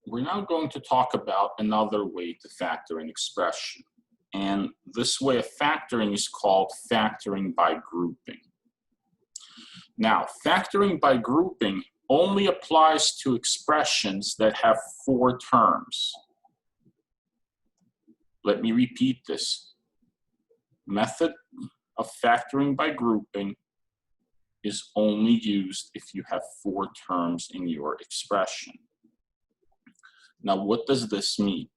We're now going to talk about another way to factor an expression. And this way of factoring is called factoring by grouping. Now, factoring by grouping only applies to expressions that have 4 terms. Let me repeat this. Method of factoring by grouping is only used if you have 4 terms in your expression. Now, what does this mean?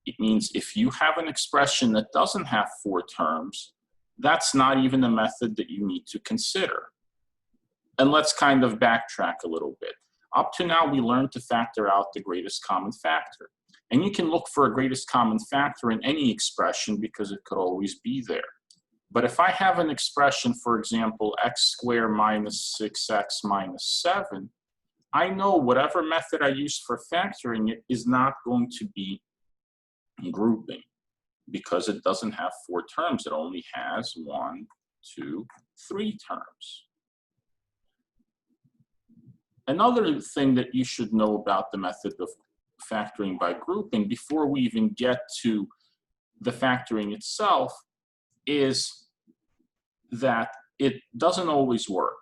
It means if you have an expression that doesn't have 4 terms, that's not even a method that you need to consider. And let's kind of backtrack a little bit. Up to now, we learned to factor out the greatest common factor. And you can look for a greatest common factor in any expression because it could always be there. But if I have an expression, for example, x squared minus 6x minus 7, I know whatever method I use for factoring it is not going to be grouping because it doesn't have 4 terms. It only has 1, 2, 3 terms. Another thing that you should know about the method of factoring by grouping before we even get to the factoring itself is that it doesn't always work.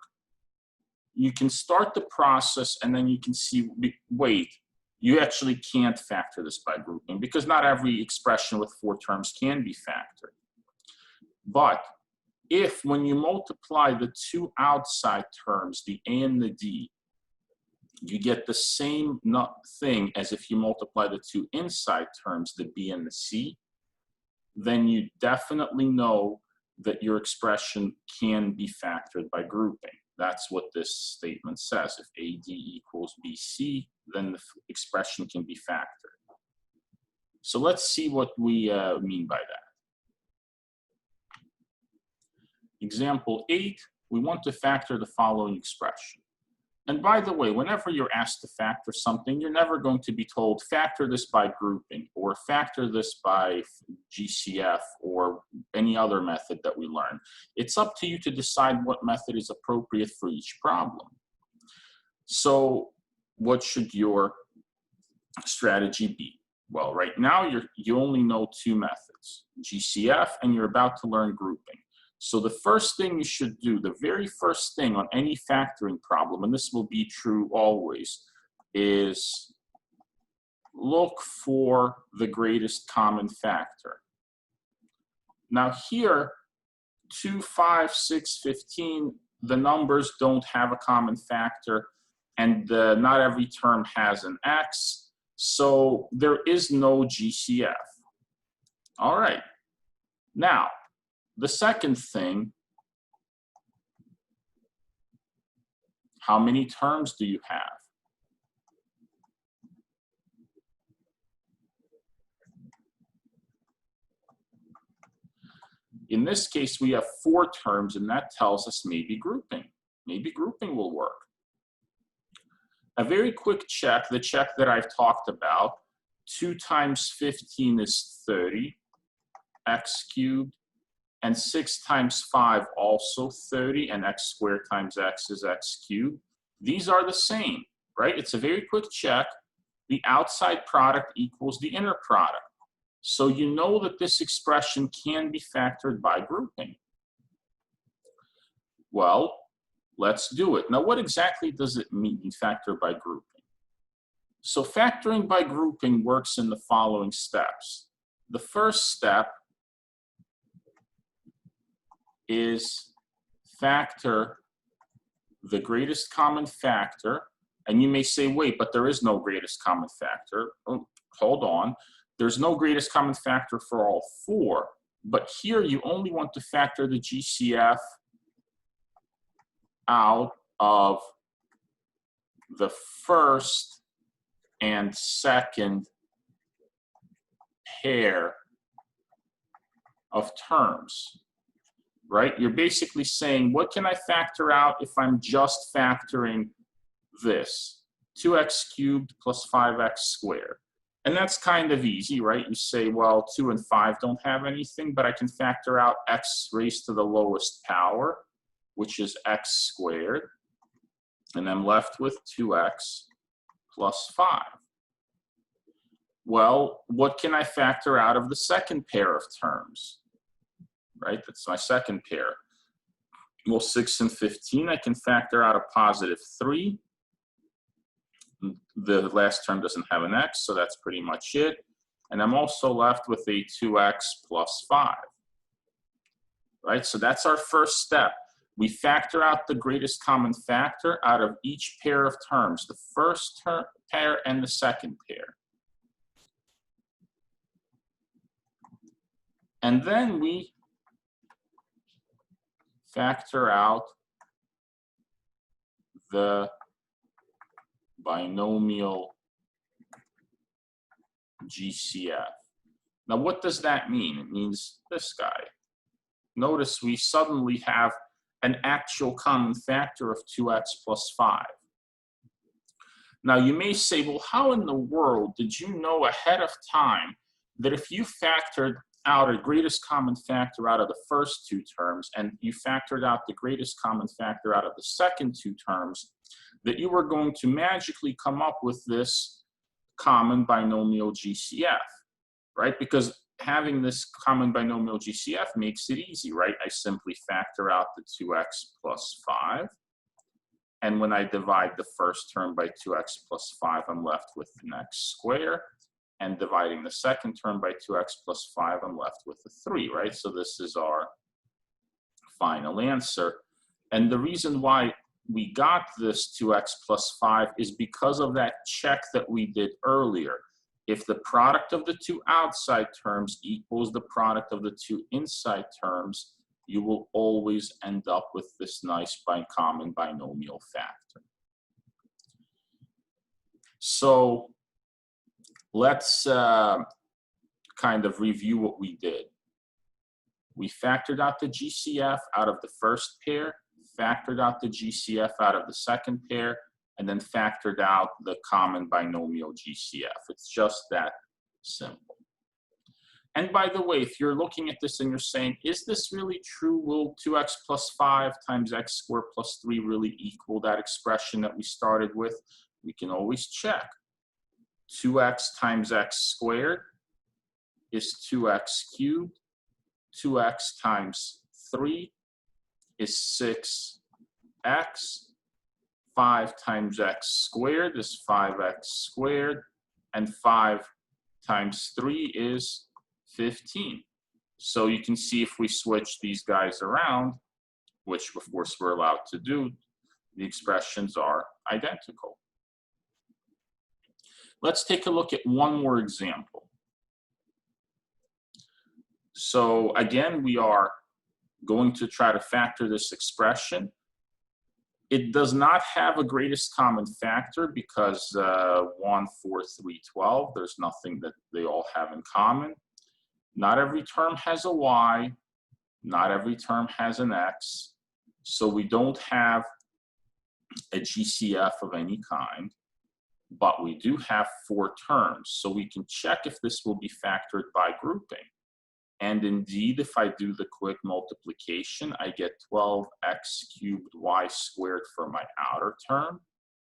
You can start the process and then you can see, wait, you actually can't factor this by grouping because not every expression with 4 terms can be factored. But if when you multiply the 2 outside terms, the a and the d, you get the same thing as if you multiply the 2 inside terms, the b and the c, then you definitely know that your expression can be factored by grouping. That's what this statement says. If AD equals BC, then the expression can be factored. So let's see what we mean by that. Example 8, we want to factor the following expression. And by the way, whenever you're asked to factor something, you're never going to be told, factor this by grouping, or factor this by GCF, or any other method that we learn. It's up to you to decide what method is appropriate for each problem. So what should your strategy be? Well, right now, you only know 2 methods, GCF, and you're about to learn grouping. So the first thing you should do, the very first thing on any factoring problem, and this will be true always, is look for the greatest common factor. Now here, 2, 5, 6, 15, the numbers don't have a common factor, and not every term has an x, so there is no GCF. All right, now, the second thing, how many terms do you have? In this case, we have 4 terms, and that tells us maybe grouping. Maybe grouping will work. A very quick check, the check that I've talked about, 2 times 15 is 30, x cubed. And 6 times 5 also 30, and x squared times x is x cubed. These are the same, right? It's a very quick check. The outside product equals the inner product. So you know that this expression can be factored by grouping. Well, let's do it. Now, what exactly does it mean, factor by grouping? So factoring by grouping works in the following steps. The first step is factor the greatest common factor. And you may say, wait, but there is no greatest common factor. Oh, hold on. There's no greatest common factor for all 4. But here you only want to factor the GCF out of the first and second pair of terms. Right? You're basically saying, what can I factor out if I'm just factoring this? 2x cubed plus 5x squared. And that's kind of easy, right? You say, well, 2 and 5 don't have anything, but I can factor out x raised to the lowest power, which is x squared. And I'm left with 2x plus 5. Well, what can I factor out of the second pair of terms? Right, that's my second pair. Well, 6 and 15, I can factor out a positive 3. The last term doesn't have an x, so that's pretty much it. And I'm also left with a 2x plus 5. Right, so that's our first step. We factor out the greatest common factor out of each pair of terms, the first pair and the second pair. And then we factor out the binomial GCF. Now, what does that mean? It means this guy. Notice we suddenly have an actual common factor of 2x plus 5. Now, you may say, well, how in the world did you know ahead of time that if you factored out a greatest common factor out of the first two terms and you factored out the greatest common factor out of the second two terms, that you were going to magically come up with this common binomial GCF, right? Because having this common binomial GCF makes it easy, right? I simply factor out the 2x plus 5. And when I divide the first term by 2x plus 5, I'm left with an x squared. And dividing the second term by 2x plus 5, I'm left with a 3, right? So this is our final answer. And the reason why we got this 2x plus 5 is because of that check that we did earlier. If the product of the two outside terms equals the product of the two inside terms, you will always end up with this nice common binomial factor. So let's kind of review what we did. We factored out the GCF out of the first pair, factored out the GCF out of the second pair, and then factored out the common binomial GCF. It's just that simple. And by the way, if you're looking at this and you're saying, is this really true? Will 2x plus 5 times x squared plus 3 really equal that expression that we started with? We can always check. 2x times x squared is 2x cubed. 2x times 3 is 6x. 5 times x squared is 5x squared. And 5 times 3 is 15. So you can see if we switch these guys around, which of course we're allowed to do, the expressions are identical. Let's take a look at one more example. So again, we are going to try to factor this expression. It does not have a greatest common factor because 1, 4, 3, 12, there's nothing that they all have in common. Not every term has a y, not every term has an x, so we don't have a GCF of any kind, but we do have 4 terms, so we can check if this will be factored by grouping. And indeed, if I do the quick multiplication, I get 12x cubed y squared for my outer term.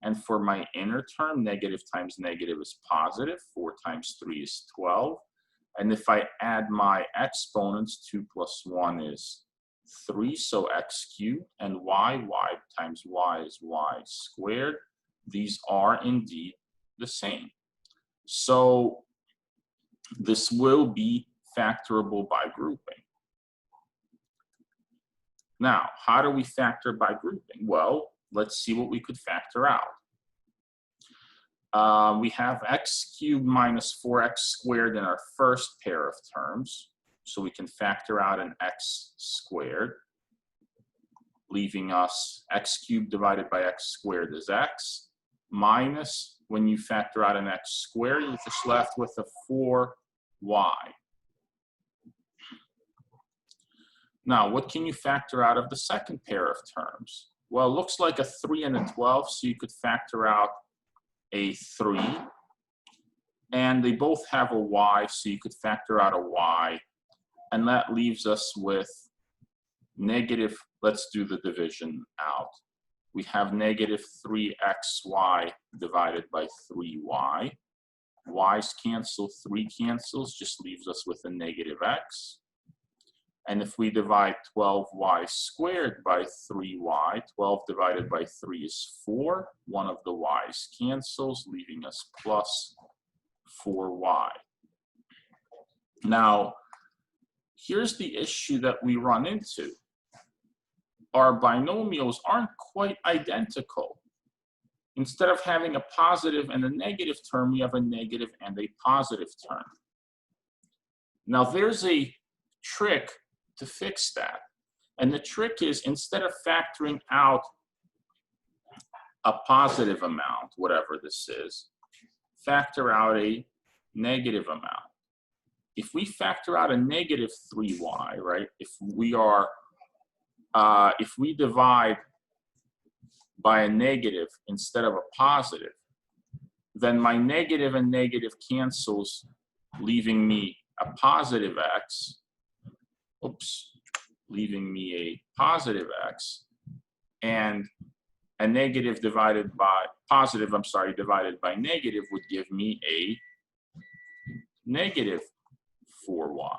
And for my inner term, negative times negative is positive. 4 times 3 is 12. And if I add my exponents, 2 plus 1 is 3, so x cubed, and y times y is y squared. These are indeed the same. So this will be factorable by grouping. Now, how do we factor by grouping? Well, let's see what we could factor out. We have x cubed minus 4x squared in our first pair of terms, so we can factor out an x squared, leaving us x cubed divided by x squared is x, minus, when you factor out an x squared, you're just left with a 4y. Now, what can you factor out of the second pair of terms? Well, it looks like a 3 and a 12, so you could factor out a 3. And they both have a y, so you could factor out a y. And that leaves us with negative, let's do the division out. We have negative 3xy divided by 3y. Y's cancel, 3 cancels, just leaves us with a negative x. And if we divide 12y squared by 3y, 12 divided by 3 is 4. One of the y's cancels, leaving us plus 4y. Now, here's the issue that we run into. Our binomials aren't quite identical. Instead of having a positive and a negative term, we have a negative and a positive term. Now, there's a trick to fix that. And the trick is, instead of factoring out a positive amount, whatever this is, factor out a negative amount. If we factor out a negative 3y, right, if we divide by a negative instead of a positive, then my negative and negative cancels, leaving me a positive x, leaving me a positive x, and a negative divided by, divided by negative would give me a negative 4y.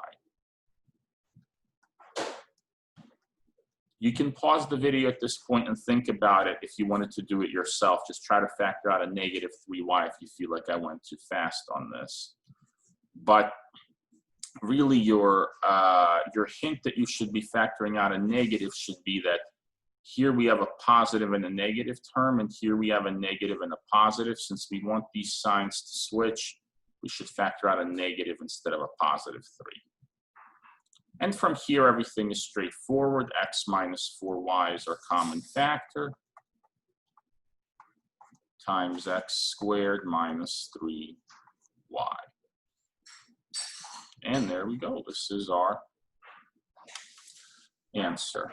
You can pause the video at this point and think about it if you wanted to do it yourself. Just try to factor out a negative 3y if you feel like I went too fast on this. But really your hint that you should be factoring out a negative should be that here we have a positive and a negative term, and here we have a negative and a positive. Since we want these signs to switch, we should factor out a negative instead of a positive 3. And from here, everything is straightforward. X minus 4y is our common factor, times x squared minus 3y. And there we go. This is our answer.